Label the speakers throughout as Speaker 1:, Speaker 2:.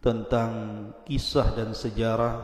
Speaker 1: tentang kisah dan sejarah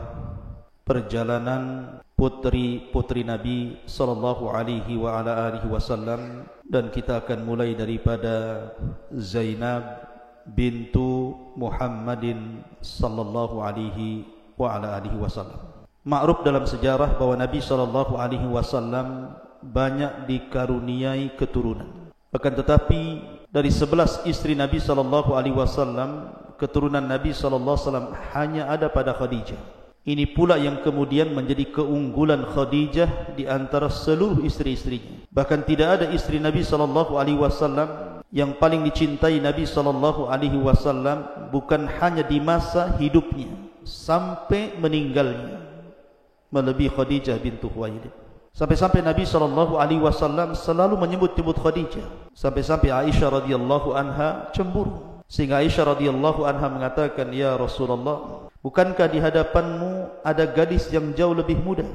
Speaker 1: perjalanan putri-putri Nabi sallallahu alaihi wa ala alihi wasallam, dan kita akan mulai daripada Zainab bintu Muhammadin sallallahu alaihi wa ala alihi wasallam. Ma'ruf dalam sejarah bahwa Nabi sallallahu alaihi wasallam banyak dikaruniai keturunan. Akan tetapi dari 11 istri Nabi sallallahu alaihi wasallam, keturunan Nabi sallallahu alaihi wasallam hanya ada pada Khadijah. Ini pula yang kemudian menjadi keunggulan Khadijah di antara seluruh istri-istrinya. Bahkan tidak ada istri Nabi sallallahu alaihi wasallam yang paling dicintai Nabi sallallahu alaihi wasallam bukan hanya di masa hidupnya sampai meninggalnya, melebihi Khadijah bintu Khuwailid. Sampai-sampai Nabi sallallahu alaihi wasallam selalu menyebut-nyebut Khadijah. Sampai-sampai Aisyah radhiyallahu anha cemburu. Sehingga Aisyah radhiyallahu anha mengatakan, "Ya Rasulullah, bukankah di hadapanmu ada gadis yang jauh lebih muda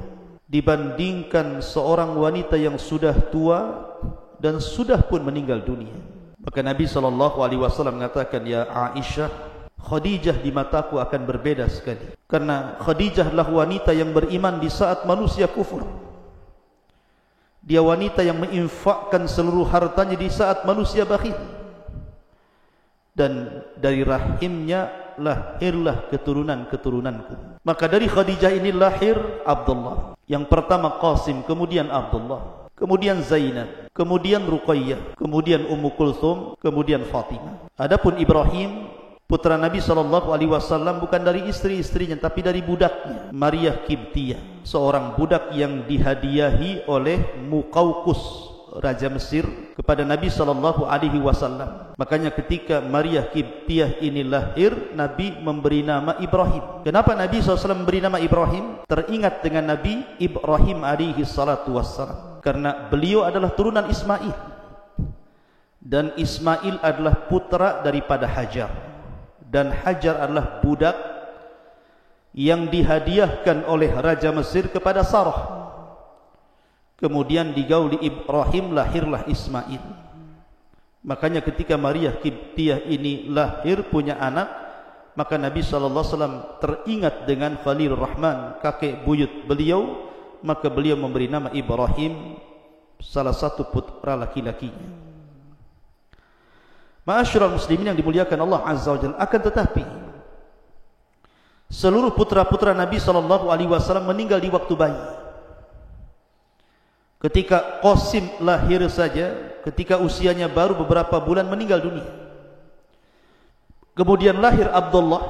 Speaker 1: dibandingkan seorang wanita yang sudah tua dan sudah pun meninggal dunia?" Maka Nabi sallallahu alaihi wasallam mengatakan, "Ya Aisyah, Khadijah di mataku akan berbeda sekali. Karena Khadijah adalah wanita yang beriman di saat manusia kufur. Dia wanita yang menginfakkan seluruh hartanya di saat manusia bakhil. Dan dari rahimnya lahirlah keturunan-keturunanku." Maka dari Khadijah ini lahir Abdullah. Yang pertama Qasim, kemudian Abdullah, kemudian Zainab, kemudian Ruqayyah, kemudian Ummu Kulthum, kemudian Fatimah. Adapun Ibrahim, putra Nabi sallallahu alaihi wasallam, bukan dari istri-istrinya tapi dari budaknya, Maria Kibtiyah, seorang budak yang dihadiahi oleh Muqawqus, raja Mesir, kepada Nabi sallallahu alaihi wasallam. Makanya ketika Maria Kibtiyah ini lahir, Nabi memberi nama Ibrahim. Kenapa Nabi SAW memberi nama Ibrahim? Teringat dengan Nabi Ibrahim alaihi salatu wassalam, karena beliau adalah turunan Ismail, dan Ismail adalah putra daripada Hajar. Dan Hajar adalah budak yang dihadiahkan oleh Raja Mesir kepada Sarah. Kemudian digauli Ibrahim, lahirlah Ismail. Makanya ketika Maria Kibtiyah ini lahir punya anak, maka Nabi SAW teringat dengan Khalilur Rahman, kakek buyut beliau, maka beliau memberi nama Ibrahim, salah satu putra laki-lakinya. Ma'asyiral muslimin yang dimuliakan Allah Azza wa Jalla. Akan tetapi seluruh putra-putra Nabi sallallahu alaihi wasallam meninggal di waktu bayi. Ketika Qasim lahir saja, ketika usianya baru beberapa bulan, meninggal dunia. Kemudian lahir Abdullah,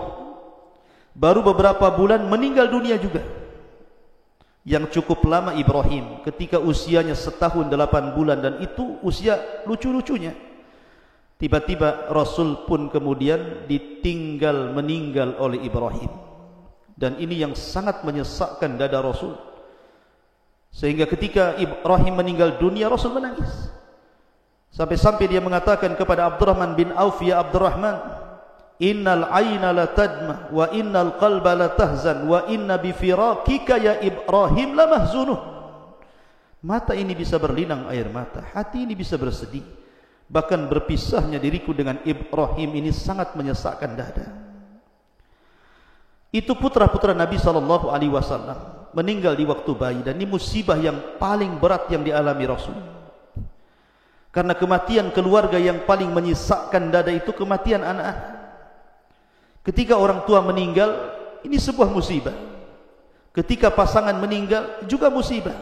Speaker 1: baru beberapa bulan meninggal dunia juga. Yang cukup lama Ibrahim, ketika usianya setahun 8 bulan, dan itu usia lucu-lucunya. Tiba-tiba Rasul pun kemudian ditinggal meninggal oleh Ibrahim. Dan ini yang sangat menyesakkan dada Rasul. Sehingga ketika Ibrahim meninggal dunia, Rasul menangis. Sampai-sampai dia mengatakan kepada Abdurrahman bin Auf, "Ya Abdurrahman, innal ayna la tadma wa innal qalba la tahzan wa inna bi firaqika ya Ibrahim la mahzunuh." Mata ini bisa berlinang air mata, hati ini bisa bersedih. Bahkan berpisahnya diriku dengan Ibrahim ini sangat menyesakkan dada. Itu putra-putra Nabi sallallahu alaihi wasallam meninggal di waktu bayi, dan ini musibah yang paling berat yang dialami Rasul. Karena kematian keluarga yang paling menyesakkan dada itu kematian anak-anak. Ketika orang tua meninggal, ini sebuah musibah. Ketika pasangan meninggal juga musibah.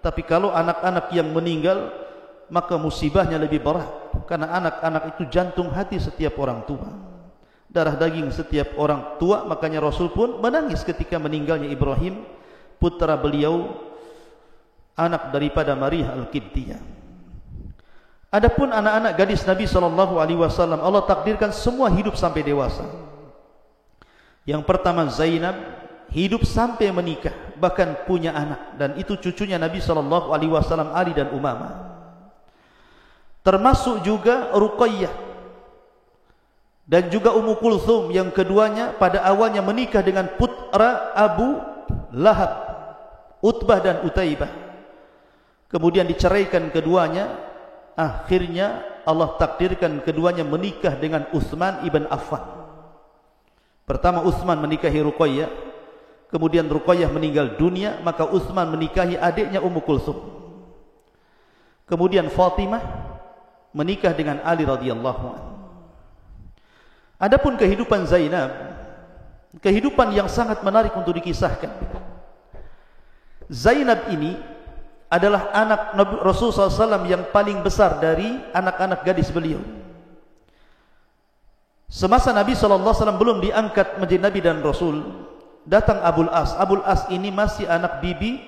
Speaker 1: Tapi kalau anak-anak yang meninggal, maka musibahnya lebih berat, karena anak-anak itu jantung hati setiap orang tua, darah daging setiap orang tua. Makanya Rasul pun menangis ketika meninggalnya Ibrahim, putra beliau, anak daripada Maria Al-Kibtiyah. Adapun anak-anak gadis Nabi sallallahu alaihi wasallam, Allah takdirkan semua hidup sampai dewasa. Yang pertama Zainab, hidup sampai menikah, bahkan punya anak, dan itu cucunya Nabi sallallahu alaihi wasallam, Ali dan Umamah. Termasuk juga Ruqayyah dan juga Ummu Kulthum, yang keduanya pada awalnya menikah dengan putra Abu Lahab, Utbah dan Utaibah. Kemudian diceraikan keduanya. Akhirnya Allah takdirkan keduanya menikah dengan Utsman ibn Affan. Pertama Utsman menikahi Ruqayyah, kemudian Ruqayyah meninggal dunia, maka Utsman menikahi adiknya Ummu Kulsum. Kemudian Fatimah menikah dengan Ali radhiyallahu anhu. Adapun kehidupan Zainab, kehidupan yang sangat menarik untuk dikisahkan. Zainab ini adalah anak Nabi Rasulullah SAW yang paling besar dari anak-anak gadis beliau. Semasa Nabi SAW belum diangkat menjadi Nabi dan Rasul, datang Abul As. Abul As ini masih anak bibi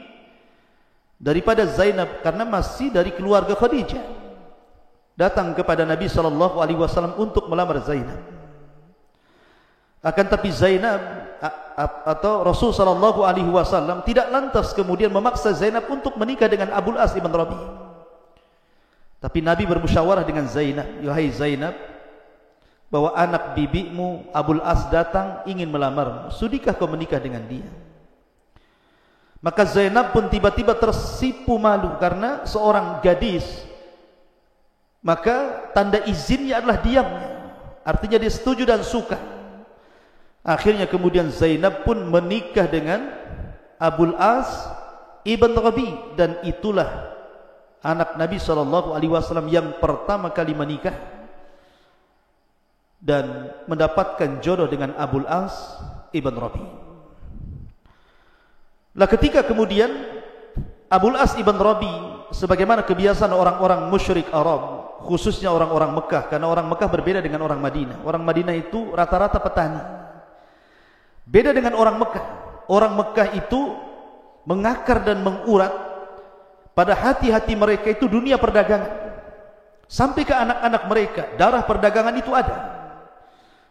Speaker 1: daripada Zainab, karena masih dari keluarga Khadijah. Datang kepada Nabi SAW untuk melamar Zainab. Akan tapi Zainab atau Rasul SAW tidak lantas kemudian memaksa Zainab untuk menikah dengan Abul As ibn Rabi. Tapi Nabi bermusyawarah dengan Zainab, "Wahai Zainab, bahwa anak bibimu Abul As datang ingin melamarmu, sudikah kau menikah dengan dia?" Maka Zainab pun tiba-tiba tersipu malu karena seorang gadis. Maka tanda izinnya adalah diamnya, artinya dia setuju dan suka. Akhirnya kemudian Zainab pun menikah dengan Abul As ibn Rabi, dan itulah anak Nabi SAW yang pertama kali menikah dan mendapatkan jodoh dengan Abul As ibn Rabi. Lah ketika kemudian Abul As ibn Rabi, sebagaimana kebiasaan orang-orang musyrik Arab, khususnya orang-orang Mekah, karena orang Mekah berbeda dengan orang Madinah. Orang Madinah itu rata-rata petani. Beda dengan orang Mekah. Orang Mekah itu mengakar dan mengurat pada hati-hati mereka itu dunia perdagangan. Sampai ke anak-anak mereka, darah perdagangan itu ada.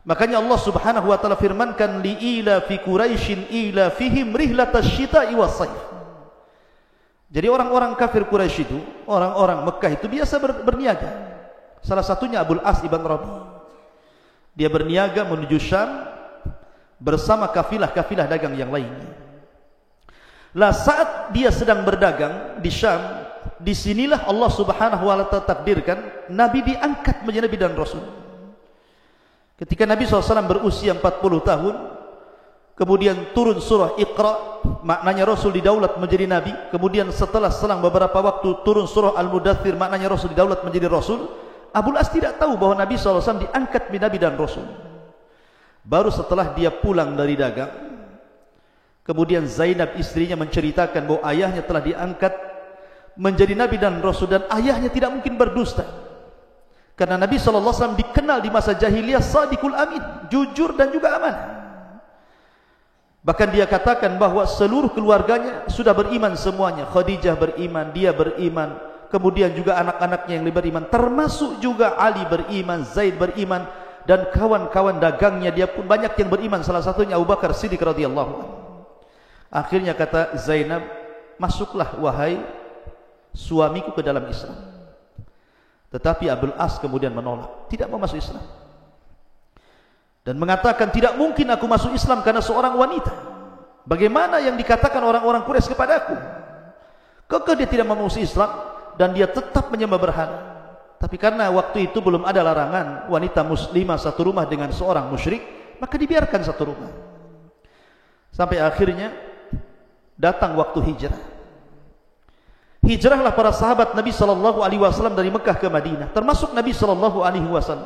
Speaker 1: Makanya Allah Subhanahu wa taala firmankan, li'ila fi Quraisyin ila fihim rihlatash syita'i was-sayf. Jadi orang-orang kafir Quraisy itu, orang-orang Mekah itu biasa berniaga. Salah satunya Abul As ibn Rabi. Dia berniaga menuju Syam bersama kafilah-kafilah dagang yang lainnya. Lah saat dia sedang berdagang di Syam, disinilah Allah Subhanahu wa taala takdirkan Nabi diangkat menjadi Nabi dan Rasul. Ketika Nabi SAW berusia 40 tahun, kemudian turun surah Iqra, maknanya Rasul didaulat menjadi Nabi. Kemudian setelah selang beberapa waktu turun surah Al-Mudaththir, maknanya Rasul didaulat menjadi Rasul. Abul As tidak tahu bahwa Nabi SAW diangkat menjadi Nabi dan Rasul. Baru setelah dia pulang dari dagang, kemudian Zainab istrinya menceritakan bahwa ayahnya telah diangkat menjadi Nabi dan Rasul, dan ayahnya tidak mungkin berdusta. Karena Nabi SAW dikenal di masa jahiliyah Sadiqul Amin, jujur dan juga amanah. Bahkan dia katakan bahwa seluruh keluarganya sudah beriman semuanya. Khadijah beriman, dia beriman, kemudian juga anak-anaknya yang beriman, termasuk juga Ali beriman, Zaid beriman, dan kawan-kawan dagangnya dia pun banyak yang beriman, salah satunya Abu Bakar Siddiq radhiyallahu anhu. Akhirnya kata Zainab, "Masuklah wahai suamiku ke dalam Islam." Tetapi Abul As kemudian menolak, tidak mau masuk Islam, dan mengatakan, "Tidak mungkin aku masuk Islam karena seorang wanita. Bagaimana yang dikatakan orang-orang Quraisy kepadaku?" Kekeh dia tidak mau masuk Islam, dan dia tetap menyembah berhala. Tapi karena waktu itu belum ada larangan wanita muslimah satu rumah dengan seorang musyrik, maka dibiarkan satu rumah. Sampai akhirnya datang waktu hijrah. Hijrahlah para sahabat Nabi SAW dari Mekah ke Madinah, termasuk Nabi SAW,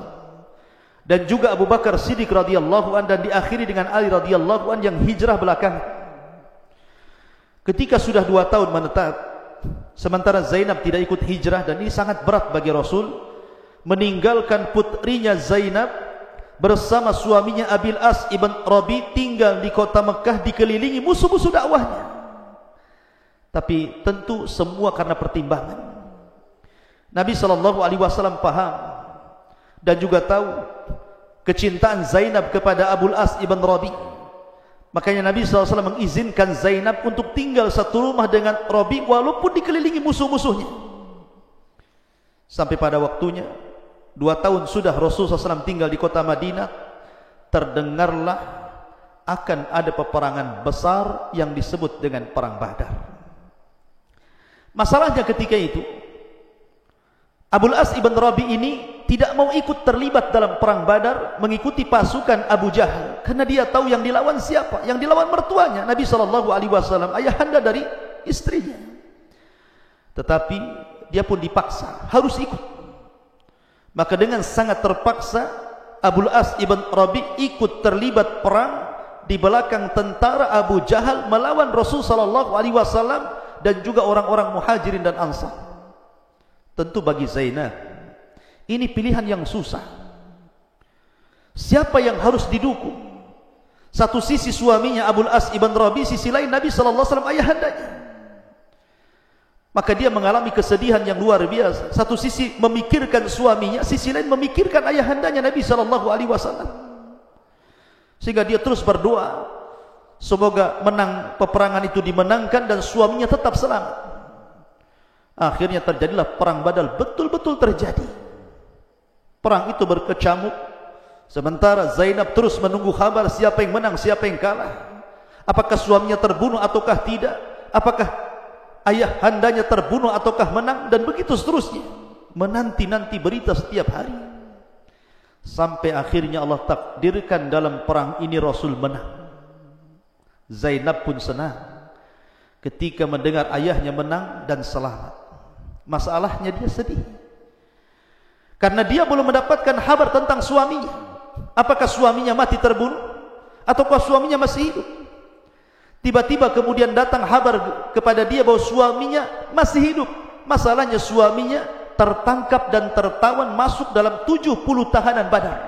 Speaker 1: dan juga Abu Bakar Siddiq radhiyallahu anhu, dan diakhiri dengan Ali radhiyallahu anhu yang hijrah belakangan. Ketika sudah 2 tahun menetap, sementara Zainab tidak ikut hijrah, dan ini sangat berat bagi Rasul, meninggalkan putrinya Zainab bersama suaminya Abil As ibn Rabi tinggal di kota Mekah dikelilingi musuh-musuh dakwahnya. Tapi tentu semua karena pertimbangan. Nabi SAW paham dan juga tahu kecintaan Zainab kepada Abul As ibn Rabi. Makanya Nabi SAW mengizinkan Zainab untuk tinggal satu rumah dengan Rabi walaupun dikelilingi musuh-musuhnya. Sampai pada waktunya 2 tahun sudah Rasulullah SAW tinggal di kota Madinah, terdengarlah akan ada peperangan besar yang disebut dengan Perang Badar. Masalahnya ketika itu Abul As ibn Rabi ini tidak mau ikut terlibat dalam perang Badar, mengikuti pasukan Abu Jahal, karena dia tahu yang dilawan siapa? Yang dilawan mertuanya, Nabi SAW, ayahanda dari istrinya. Tetapi dia pun dipaksa harus ikut. Maka dengan sangat terpaksa Abul As ibn Rabi ikut terlibat perang di belakang tentara Abu Jahal melawan Rasul SAW dan juga orang-orang Muhajirin dan Ansar. Tentu bagi Zainab ini pilihan yang susah. Siapa yang harus didukung? Satu sisi suaminya Abul As ibn Rabi, sisi lain Nabi SAW ayahandanya. Maka dia mengalami kesedihan yang luar biasa. Satu sisi memikirkan suaminya, sisi lain memikirkan ayahandanya Nabi SAW. Sehingga dia terus berdoa, semoga menang peperangan itu dimenangkan dan suaminya tetap selamat. Akhirnya terjadilah perang Badar, betul-betul terjadi. Perang itu berkecamuk. Sementara Zainab terus menunggu kabar siapa yang menang, siapa yang kalah. Apakah suaminya terbunuh ataukah tidak? Apakah ayahandanya terbunuh ataukah menang? Dan begitu seterusnya. Menanti-nanti berita setiap hari. Sampai akhirnya Allah takdirkan dalam perang ini Rasul menang. Zainab pun senang ketika mendengar ayahnya menang dan selamat. Masalahnya dia sedih, karena dia belum mendapatkan kabar tentang suaminya. Apakah suaminya mati terbunuh ataukah suaminya masih hidup? Tiba-tiba kemudian datang kabar kepada dia bahwa suaminya masih hidup. Masalahnya suaminya tertangkap dan tertawan masuk dalam 70 tahanan Badar.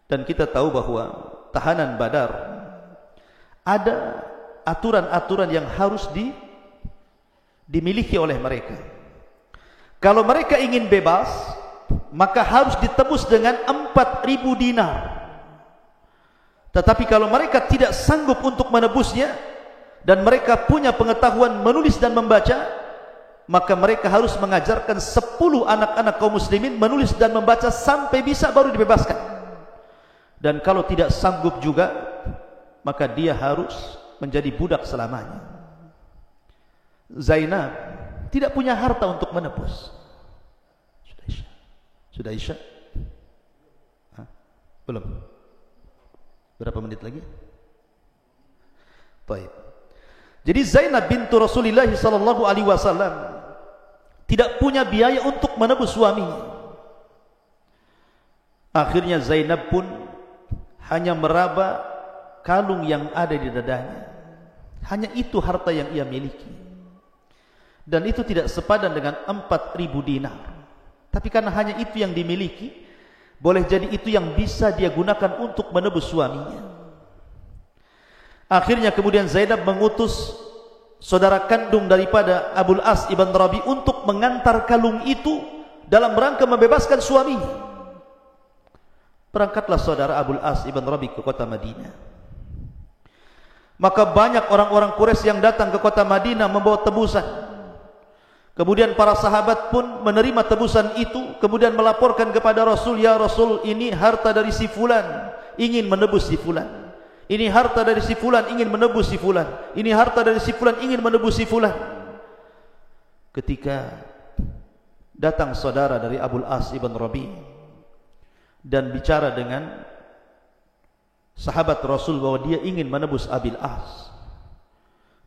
Speaker 1: Dan kita tahu bahwa tahanan Badar ada aturan-aturan yang harus dimiliki oleh mereka. Kalau mereka ingin bebas, maka harus ditebus dengan 4.000 dinar. Tetapi kalau mereka tidak sanggup untuk menebusnya dan mereka punya pengetahuan menulis dan membaca, maka mereka harus mengajarkan 10 anak-anak kaum muslimin menulis dan membaca sampai bisa baru dibebaskan. Dan kalau tidak sanggup juga, maka dia harus menjadi budak selamanya. Zainab tidak punya harta untuk menebus. Sudah Isya? Belum? Berapa menit lagi? Baik. Jadi Zainab bintu Rasulullah SAW tidak punya biaya untuk menebus suaminya. Akhirnya Zainab pun hanya meraba kalung yang ada di dadanya. Hanya itu harta yang ia miliki. Dan itu tidak sepadan dengan 4.000 dinar. Tapi karena hanya itu yang dimiliki, boleh jadi itu yang bisa dia gunakan untuk menebus suaminya. Akhirnya kemudian Zainab mengutus saudara kandung daripada Abul As ibn Rabi untuk mengantar kalung itu dalam rangka membebaskan suaminya. Berangkatlah saudara Abul As ibn Rabi ke kota Madinah. Maka banyak orang-orang Quraisy yang datang ke kota Madinah membawa tebusan. Kemudian para sahabat pun menerima tebusan itu, kemudian melaporkan kepada Rasul, ya Rasul, ini harta dari si fulan, ingin menebus si fulan. Ini harta dari si fulan, ingin menebus si fulan. Ini harta dari si fulan, ingin menebus si fulan. Ketika datang saudara dari Abul As ibn Rabi dan bicara dengan sahabat Rasul bahwa dia ingin menebus Abil As,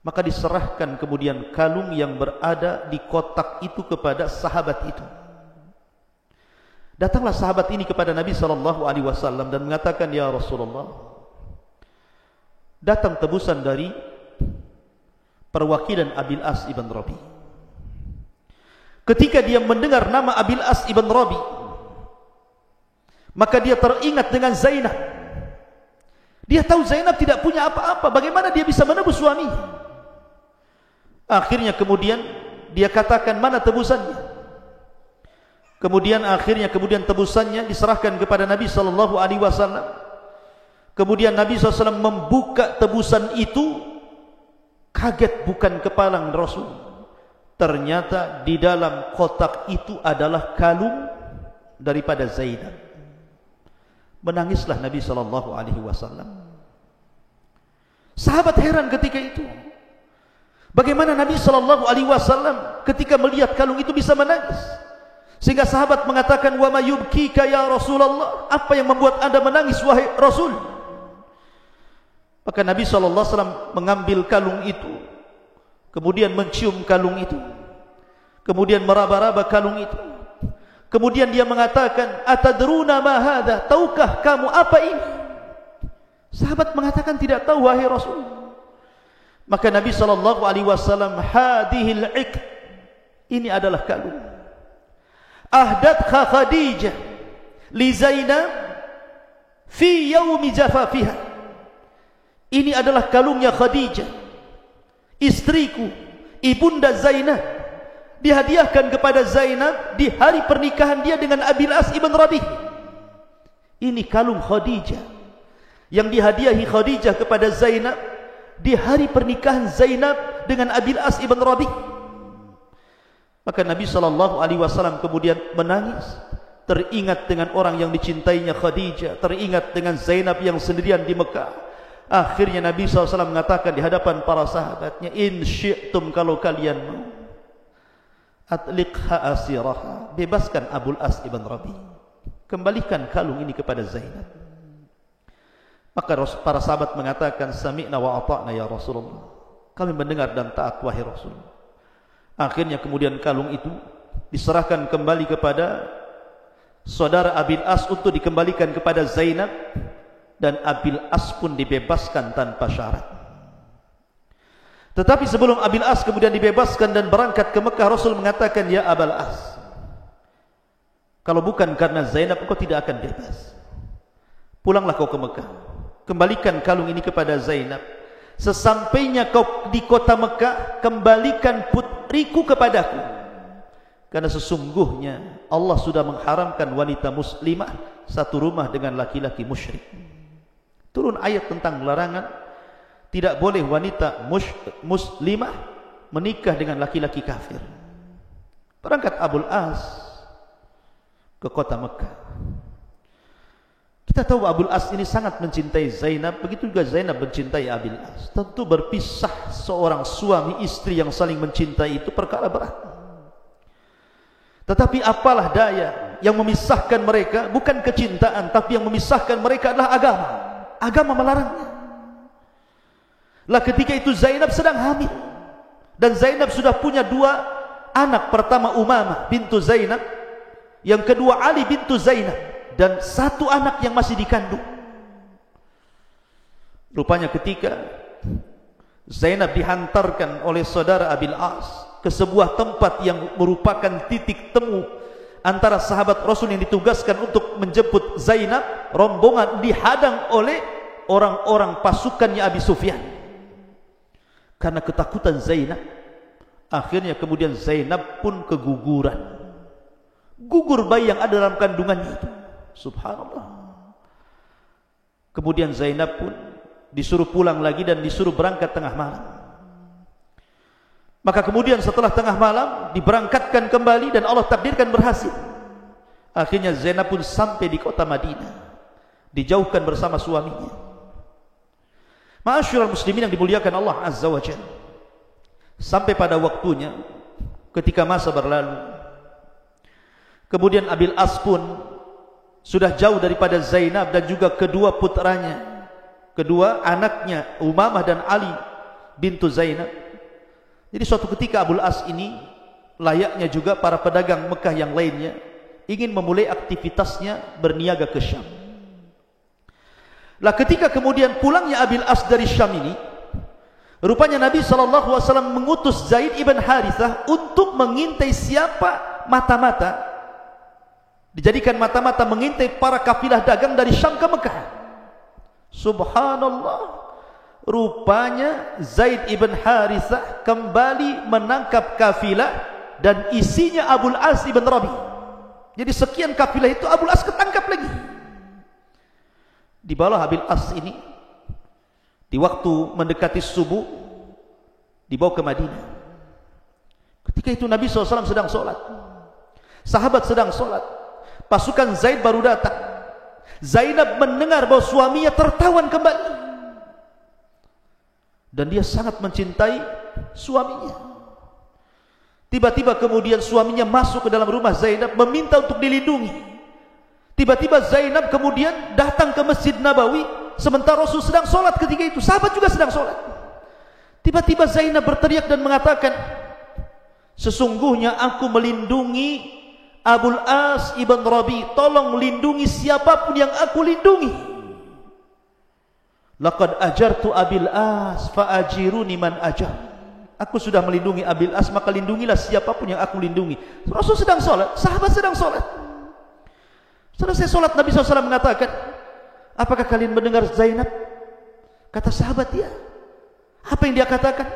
Speaker 1: maka diserahkan kemudian kalung yang berada di kotak itu kepada sahabat itu. Datanglah sahabat ini kepada Nabi SAW dan mengatakan, ya Rasulullah, datang tebusan dari perwakilan Abil As ibn Rabi. Ketika dia mendengar nama Abil As ibn Rabi, maka dia teringat dengan Zainab. Dia tahu Zainab tidak punya apa-apa, bagaimana dia bisa menebus suaminya? Akhirnya kemudian dia katakan, mana tebusannya? Kemudian tebusannya diserahkan kepada Nabi SAW. Kemudian Nabi SAW membuka tebusan itu, kaget bukan kepala Rasul. Ternyata di dalam kotak itu adalah kalung daripada Zainab. Menangislah Nabi SAW. Sahabat heran ketika itu. Bagaimana Nabi SAW ketika melihat kalung itu bisa menangis? Sehingga sahabat mengatakan, wa ma yubkika ya Rasulullah, apa yang membuat Anda menangis wahai Rasul? Maka Nabi SAW mengambil kalung itu, kemudian mencium kalung itu, kemudian meraba-raba kalung itu, kemudian dia mengatakan, atadruna ma hadha, tahukah kamu apa ini? Sahabat mengatakan tidak tahu wahai Rasul. Maka Nabi SAW, hadihil iq, ini adalah kalung. Ahdatha Khadijah li Zainab fi yaumi jafafiha. Ini adalah kalungnya Khadijah, istriku, ibunda Zainab, dihadiahkan kepada Zainab di hari pernikahan dia dengan Abil As ibn Rabi'. Ini kalung Khadijah yang dihadiahi Khadijah kepada Zainab di hari pernikahan Zainab dengan Abil As ibn Rabi'. Maka Nabi SAW kemudian menangis, teringat dengan orang yang dicintainya Khadijah, teringat dengan Zainab yang sendirian di Mekah. Akhirnya Nabi SAW mengatakan di hadapan para sahabatnya, in syi'tum, kalau kalian mau, atliqha asiraha, bebaskan Abul As ibn Rabi', kembalikan kalung ini kepada Zainab. Maka para sahabat mengatakan, sami'na wa ata'na ya Rasulullah, kami mendengar dan taat wahai Rasul. Akhirnya kemudian kalung itu diserahkan kembali kepada saudara Abil As untuk dikembalikan kepada Zainab, dan Abil As pun dibebaskan tanpa syarat. Tetapi sebelum Abil As kemudian dibebaskan dan berangkat ke Mekah, Rasul mengatakan, ya Abul As, kalau bukan karena Zainab engkau tidak akan bebas. Pulanglah kau ke Mekah, kembalikan kalung ini kepada Zainab. Sesampainya kau di kota Mekah, kembalikan putriku kepadaku, karena sesungguhnya Allah sudah mengharamkan wanita muslimah satu rumah dengan laki-laki musyrik. Turun ayat tentang larangan tidak boleh wanita muslimah menikah dengan laki-laki kafir. Berangkat Abul As ke kota Mekah. Kita tahu Abul As ini sangat mencintai Zainab, begitu juga Zainab mencintai Abil As. Tentu berpisah seorang suami istri yang saling mencintai itu perkara berat. Tetapi apalah daya, yang memisahkan mereka bukan kecintaan, tapi yang memisahkan mereka adalah agama. Agama melarangnya. Lah ketika itu Zainab sedang hamil, dan Zainab sudah punya dua anak. Pertama Umamah bintu Zainab, yang kedua Ali bintu Zainab, dan satu anak yang masih dikandung. Rupanya ketika Zainab dihantarkan oleh saudara Abil As ke sebuah tempat yang merupakan titik temu antara sahabat Rasul yang ditugaskan untuk menjemput Zainab, rombongan dihadang oleh orang-orang pasukannya Abi Sufyan. Karena ketakutan Zainab, akhirnya kemudian Zainab pun keguguran. Gugur bayi yang ada dalam kandungannya itu. Subhanallah. Kemudian Zainab pun disuruh pulang lagi dan disuruh berangkat tengah malam. Maka kemudian setelah tengah malam diberangkatkan kembali dan Allah takdirkan berhasil. Akhirnya Zainab pun sampai di kota Madinah, dijauhkan bersama suaminya. Ma'asyiral muslimin yang dimuliakan Allah Azza wa Jalla. Sampai pada waktunya ketika masa berlalu, kemudian Abil As pun sudah jauh daripada Zainab dan juga kedua putranya, kedua anaknya Umamah dan Ali bintu Zainab. Jadi suatu ketika Abul As ini, layaknya juga para pedagang Mekah yang lainnya, ingin memulai aktivitasnya berniaga ke Syam. Lah ketika kemudian pulangnya Abil As dari Syam ini, rupanya Nabi SAW mengutus Zaid ibn Harithah untuk mengintai siapa mata-mata, dijadikan mata-mata mengintai para kafilah dagang dari Syam ke Mekah. Subhanallah. Rupanya Zaid ibn Harithah kembali menangkap kafilah dan isinya Abul As ibn Rabi'. Jadi sekian kafilah itu Abul As ketangkap lagi. Dibawa Abul As ini di waktu mendekati subuh, dibawa ke Madinah. Ketika itu Nabi SAW sedang sholat, sahabat sedang sholat, pasukan Zaid baru datang. Zainab mendengar bahwa suaminya tertawan kembali, dan dia sangat mencintai suaminya. Tiba-tiba kemudian suaminya masuk ke dalam rumah Zainab meminta untuk dilindungi. Tiba-tiba Zainab kemudian datang ke Masjid Nabawi sementara Rasul sedang sholat ketika itu. Sahabat juga sedang sholat. Tiba-tiba Zainab berteriak dan mengatakan, sesungguhnya aku melindungi Abul As ibn Rabi. Tolong lindungi siapapun yang aku lindungi. Laqad ajartu Abil As fa'ajiruni man ajar. Aku sudah melindungi Abil As, maka lindungilah siapapun yang aku lindungi. Rasul sedang sholat, sahabat sedang sholat. Selesai sholat, Nabi SAW mengatakan, apakah kalian mendengar Zainab? Kata sahabat, ya. Apa yang dia katakan?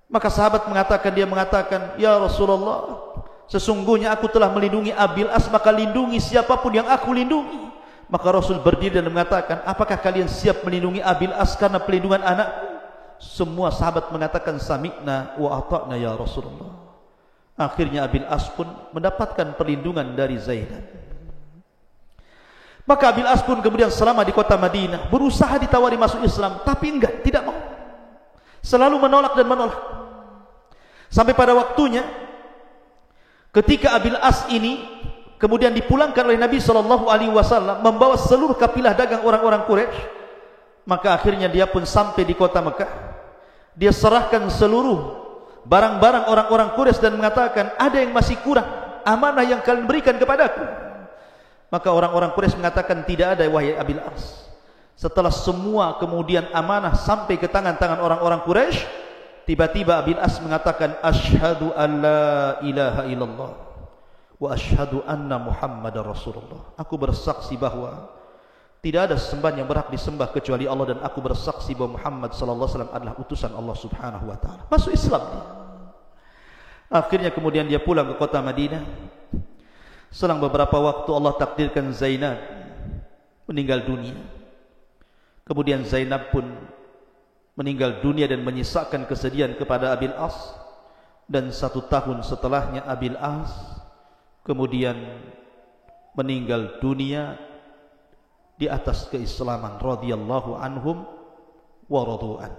Speaker 1: Maka sahabat mengatakan, ya Rasulullah, sesungguhnya aku telah melindungi Abil As, maka lindungi siapapun yang aku lindungi. Maka Rasul berdiri dan mengatakan, apakah kalian siap melindungi Abil As karena pelindungan anakku? Semua sahabat mengatakan sami'na wa ata'na ya Rasulullah. Akhirnya Abil As pun mendapatkan perlindungan dari Zainab. Maka Abil As pun kemudian selama di kota Madinah berusaha ditawari masuk Islam, tapi enggak, tidak mau. Selalu menolak dan menolak. Sampai pada waktunya ketika Abil As ini kemudian dipulangkan oleh Nabi SAW membawa seluruh kafilah dagang orang-orang Quraisy, maka akhirnya dia pun sampai di kota Mekah. Dia serahkan seluruh barang-barang orang-orang Quraisy dan mengatakan, ada yang masih kurang amanah yang kalian berikan kepadaku. Maka orang-orang Quraisy mengatakan, tidak ada wahai Abil As. Setelah semua kemudian amanah sampai ke tangan-tangan orang-orang Quraisy, tiba-tiba Abil As mengatakan, asyhadu an la ilaha illallah wa asyhadu anna Muhammadar Rasulullah. Aku bersaksi bahwa tidak ada sesembahan yang berhak disembah kecuali Allah, dan aku bersaksi bahwa Muhammad sallallahu alaihi wasallam adalah utusan Allah Subhanahu wa taala. Masuk Islam dia. Akhirnya kemudian dia pulang ke kota Madinah. Selang beberapa waktu Allah takdirkan Zainab meninggal dunia. Kemudian Zainab pun meninggal dunia dan menyisakan kesedihan kepada Abil As. Dan 1 tahun setelahnya Abil As kemudian meninggal dunia di atas keislaman radhiyallahu anhum wa radu'an.